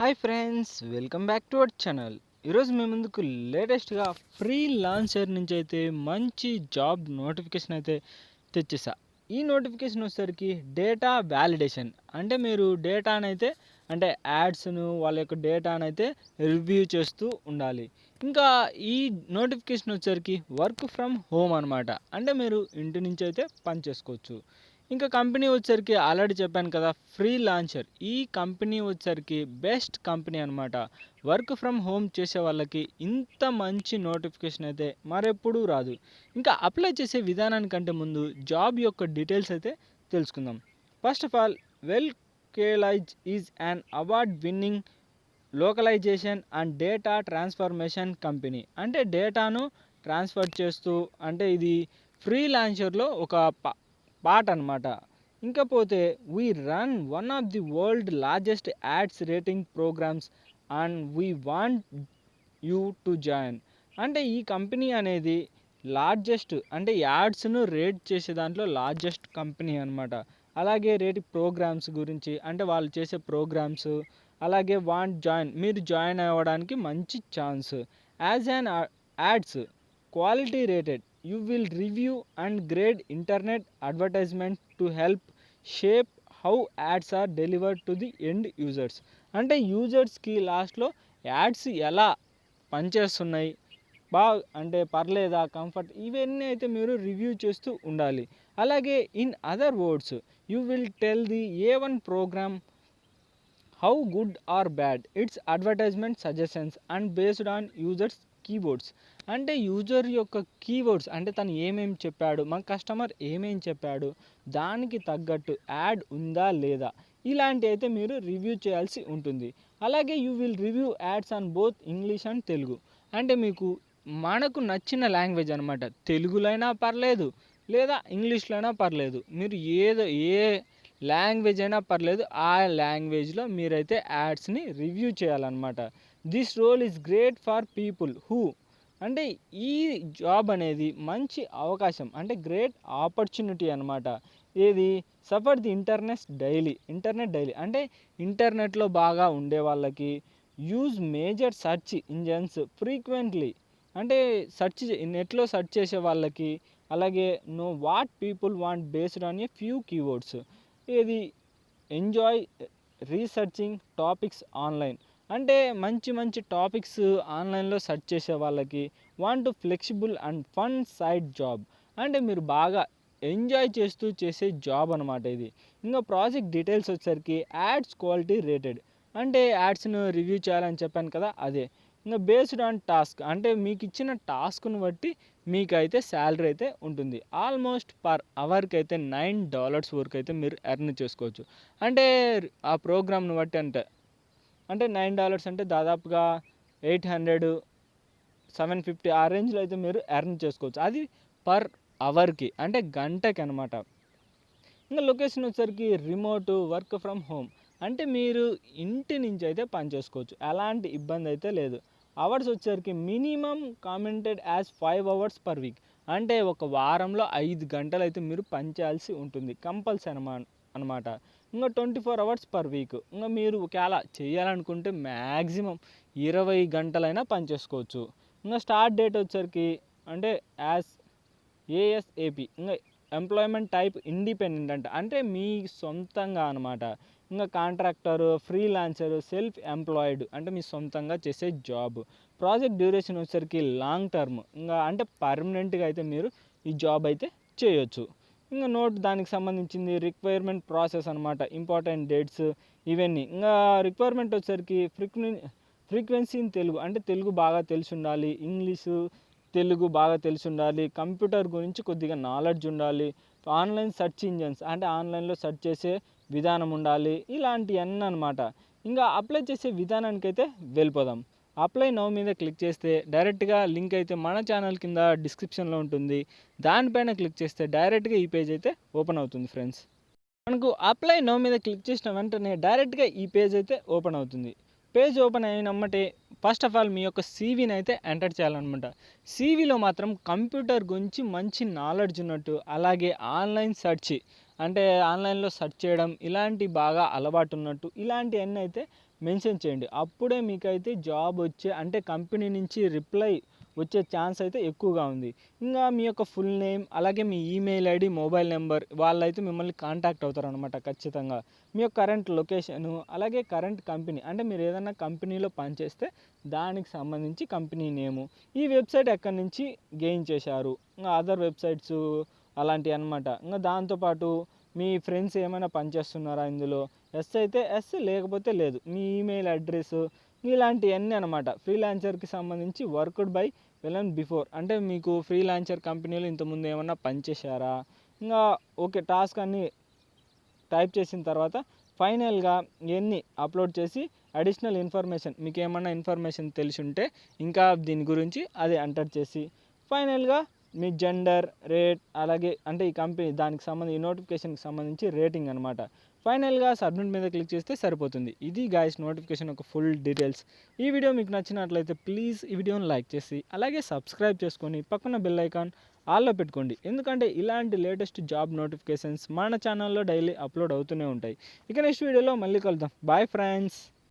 Hi friends, welcome back to our channel. ఈరోజు మీ ముందుకు లేటెస్ట్గా ఫ్రీ లాంచర్ నుంచి అయితే మంచి జాబ్ నోటిఫికేషన్ అయితే తెచ్చేసా. ఈ నోటిఫికేషన్ వచ్చేసరికి డేటా వ్యాలిడేషన్ అంటే మీరు డేటానైతే అంటే యాడ్స్ను వాళ్ళ యొక్క డేటానైతే రివ్యూ చేస్తూ ఉండాలి. ఇంకా ఈ నోటిఫికేషన్ వచ్చేసరికి వర్క్ ఫ్రమ్ హోమ్ అనమాట. అంటే మీరు ఇంటి నుంచి అయితే పని చేసుకోవచ్చు. ఇంకా కంపెనీ వచ్చేసరికి ఆల్రెడీ చెప్పాను కదా, ఫ్రీ లాంచర్. ఈ కంపెనీ వచ్చేసరికి బెస్ట్ కంపెనీ అనమాట. వర్క్ ఫ్రమ్ హోమ్ చేసే వాళ్ళకి ఇంత మంచి నోటిఫికేషన్ అయితే మరెప్పుడూ రాదు. ఇంకా అప్లై చేసే విధానానికంటే ముందు జాబ్ యొక్క డీటెయిల్స్ అయితే తెలుసుకుందాం. First of all, Welocalize is an award winning localization and data transformation company. అంటే డేటాను ట్రాన్స్ఫర్ చేస్తూ, అంటే ఇది ఫ్రీ లాంచర్లో ఒక పార్ట్ అనమాట. ఇంకపోతే we run one of the world largest ads rating programs and we want you to join. అంటే ఈ కంపెనీ అనేది లార్జెస్ట్, అంటే యాడ్స్ను రేట్ చేసే దాంట్లో లార్జెస్ట్ కంపెనీ అనమాట. అలాగే రేటింగ్ ప్రోగ్రామ్స్ గురించి, అంటే వాళ్ళు చేసే ప్రోగ్రామ్స్, అలాగే వాంట్ జాయిన్, మీరు జాయిన్ అవ్వడానికి మంచి chance. As an ads quality rated, you will review and grade internet advertisement to help shape how ads are delivered to the end users. అంటే యూజర్స్కి లాస్ట్లో యాడ్స్ ఎలా పనిచేస్తున్నాయి, అంటే పర్లేదా, కంఫర్ట్, ఇవన్నీ అయితే మీరు రివ్యూ చేస్తూ ఉండాలి. అలాగే in other words, you will tell the AI program how good or bad its advertisement suggestions and based on users keywords. అంటే యూజర్ యొక్క కీవర్డ్స్, అంటే తను ఏమేమి చెప్పాడు, మన కస్టమర్ ఏమేమి చెప్పాడు, దానికి తగ్గట్టు యాడ్ ఉందా లేదా, ఇలాంటి అయితే మీరు రివ్యూ చేయాల్సి ఉంటుంది. అలాగే you will review ads on both English and Telugu. అంటే మీకు మనకు నచ్చిన లాంగ్వేజ్ అనమాట. తెలుగులో అయినా పర్లేదు, లేదా ఇంగ్లీష్లో అయినా పర్లేదు, మీరు ఏ లాంగ్వేజ్ అయినా పర్లేదు, ఆ లాంగ్వేజ్లో మీరైతే యాడ్స్ని రివ్యూ చేయాలన్నమాట. This role is great for people who, అంటే ఈ జాబ్ అనేది మంచి అవకాశం, అంటే గ్రేట్ ఆపర్చునిటీ అనమాట. ఏది సఫర్ ది ఇంటర్నెట్ డైలీ, అంటే ఇంటర్నెట్లో బాగా ఉండే వాళ్ళకి, use major search engines frequently, అంటే నెట్లో సెర్చ్ చేసే వాళ్ళకి, అలాగే know what people want based on a few keywords. ఇది ఎంజాయ్ రీసెర్చింగ్ టాపిక్స్ ఆన్లైన్, అంటే మంచి మంచి టాపిక్స్ ఆన్లైన్లో సెర్చ్ చేసే వాళ్ళకి. Want flexible and fun side job, అంటే మీరు బాగా ఎంజాయ్ చేస్తూ చేసే జాబ్ అనమాట ఇది. ఇంకా ప్రాజెక్ట్ డీటెయిల్స్ వచ్చేసరికి యాడ్స్ క్వాలిటీ రేటెడ్, అంటే యాడ్స్ను రివ్యూ చేయాలని చెప్పాను కదా, అదే. ఇంకా బేస్డ్ ఆన్ టాస్క్, అంటే మీకు ఇచ్చిన టాస్క్ను బట్టి మీకైతే శాలరీ అయితే ఉంటుంది. ఆల్మోస్ట్ పర్ అవర్కి అయితే $9 వరకు అయితే మీరు ఎర్న్ చేసుకోవచ్చు. అంటే ఆ ప్రోగ్రామ్ను బట్టి, అంటే $9 అంటే దాదాపుగా 800, 750 ఆ రేంజ్లో అయితే మీరు ఎర్న్ చేసుకోవచ్చు. అది పర్ అవర్కి, అంటే గంటకి అనమాట. ఇంకా లొకేషన్ వచ్చేసరికి రిమోట్ వర్క్ ఫ్రమ్ హోమ్, అంటే మీరు ఇంటి నుంచి అయితే పని చేసుకోవచ్చు, ఎలాంటి ఇబ్బంది అయితే లేదు. అవర్స్ వచ్చేసరికి minimum commented as 5 hours per week, అంటే ఒక వారంలో 5 గంటలు అయితే మీరు పని చేయాల్సి ఉంటుంది కంపల్సరీ అనమాట. ఇంకా 24 hours పర్ వీక్. ఇంకా మీరు ఒకవేళ చేయాలనుకుంటే మ్యాక్సిమం 20 గంటలైనా పని చేసుకోవచ్చు. ఇంకా స్టార్ట్ డేట్ వచ్చేసరికి అంటే యాజ్ ఏఎస్ఏపి, ఇంకా ఎంప్లాయ్మెంట్ టైప్ ఇండిపెండెంట్ అంట, అంటే మీ సొంతంగా అనమాట. ఇంకా కాంట్రాక్టర్, ఫ్రీలాన్సర్, సెల్ఫ్ ఎంప్లాయిడ్, అంటే మీ సొంతంగా చేసే జాబ్. ప్రాజెక్ట్ డ్యూరేషన్ వచ్చేసరికి లాంగ్ టర్మ్, ఇంకా అంటే పర్మనెంట్గా అయితే మీరు ఈ జాబ్ అయితే చేయొచ్చు. ఇంకా దానికి సంబంధించింది రిక్వైర్మెంట్ ప్రాసెస్ అనమాట, ఇంపార్టెంట్ డేట్స్ ఇవన్నీ. ఇంకా రిక్వైర్మెంట్ వచ్చేసరికి ఫ్రీక్వెన్సీ ఇన్ తెలుగు, అంటే తెలుగు బాగా తెలిసి ఉండాలి, ఇంగ్లీషు తెలుగు బాగా తెలిసి ఉండాలి, కంప్యూటర్ గురించి కొద్దిగా నాలెడ్జ్ ఉండాలి, ఆన్లైన్ సెర్చ్ ఇంజన్స్, అంటే ఆన్లైన్లో సెర్చ్ చేసే విధానం ఉండాలి, ఇలాంటివన్నీ అనమాట. ఇంకా అప్లై చేసే విధానానికి అయితే వెళ్ళిపోదాం. అప్లై నౌ మీద క్లిక్ చేస్తే డైరెక్ట్గా లింక్ అయితే మన ఛానల్ కింద డిస్క్రిప్షన్లో ఉంటుంది. దానిపైన క్లిక్ చేస్తే డైరెక్ట్గా ఈ పేజ్ అయితే ఓపెన్ అవుతుంది ఫ్రెండ్స్. మనకు అప్లై నౌ మీద క్లిక్ చేసిన వెంటనే డైరెక్ట్గా ఈ పేజ్ అయితే ఓపెన్ అవుతుంది. పేజ్ ఓపెన్ అయినమ్మటే ఫస్ట్ ఆఫ్ ఆల్ మీ యొక్క సీవీని అయితే ఎంటర్ చేయాలన్నమాట. సీవీలో మాత్రం కంప్యూటర్ గురించి మంచి నాలెడ్జ్ ఉన్నట్టు, అలాగే ఆన్లైన్ సెర్చ్, అంటే ఆన్లైన్లో సెర్చ్ చేయడం ఇలాంటి బాగా అలవాటు ఉన్నట్టు, ఇలాంటివన్నీ అయితే మెన్షన్ చేయండి. అప్పుడే మీకైతే జాబ్ వచ్చే అంటే కంపెనీ నుంచి రిప్లై వచ్చే ఛాన్స్ అయితే ఎక్కువగా ఉంది. ఇంకా మీ యొక్క ఫుల్ నేమ్, అలాగే మీ ఈమెయిల్ ఐడి, మొబైల్ నెంబర్ వాళ్ళైతే మిమ్మల్ని కాంటాక్ట్ అవుతారనమాట ఖచ్చితంగా. మీ యొక్క కరెంట్ లొకేషను, అలాగే కరెంట్ కంపెనీ అంటే మీరు ఏదైనా కంపెనీలో పనిచేస్తే దానికి సంబంధించి కంపెనీ నేము, ఈ వెబ్సైట్ ఎక్కడి నుంచి గెయిన్ చేశారు, ఇంకా అదర్ వెబ్సైట్స్ అలాంటివి అనమాట. ఇంకా దాంతోపాటు మీ ఫ్రెండ్స్ ఏమైనా పనిచేస్తున్నారా ఇందులో, ఎస్ అయితే ఎస్, లేకపోతే లేదు. మీ ఈమెయిల్ అడ్రస్ ఇలాంటివన్నీ అనమాట. ఫ్రీలాన్సర్కి సంబంధించి వర్క్డ్ బై వెల్ బిఫోర్ అంటే మీకు ఫ్రీలాన్సర్ కంపెనీలో ఇంతకుముందు ఏమన్నా పనిచేశారా, ఇంకా ఓకే టాస్క్ అన్నీ టైప్ చేసిన తర్వాత ఫైనల్గా ఇవన్నీ అప్లోడ్ చేసి అడిషనల్ ఇన్ఫర్మేషన్ మీకు ఏమన్నా ఇన్ఫర్మేషన్ తెలిసి ఉంటే ఇంకా దీని గురించి అది ఎంటర్ చేసి ఫైనల్గా మీ జెండర్, రేట్, అలాగే అంటే ఈ కంపెనీ దానికి సంబంధించి ఈ నోటిఫికేషన్కి సంబంధించి రేటింగ్ అనమాట. ఫైనల్గా సబ్మిట్ మీద క్లిక్ చేస్తే సరిపోతుంది. ఇది గాయస్ నోటిఫికేషన్ ఒక ఫుల్ డీటెయిల్స్. ఈ వీడియో మీకు నచ్చినట్లయితే ప్లీజ్ ఈ వీడియోని లైక్ చేసి అలాగే సబ్స్క్రైబ్ చేసుకొని పక్కన బెల్ ఐకాన్ ఆల్లో పెట్టుకోండి. ఎందుకంటే ఇలాంటి లేటెస్ట్ జాబ్ నోటిఫికేషన్స్ మన ఛానల్లో డైలీ అప్లోడ్ అవుతూనే ఉంటాయి. ఇక నెక్స్ట్ వీడియోలో మళ్ళీ కలుద్దాం. Bye friends.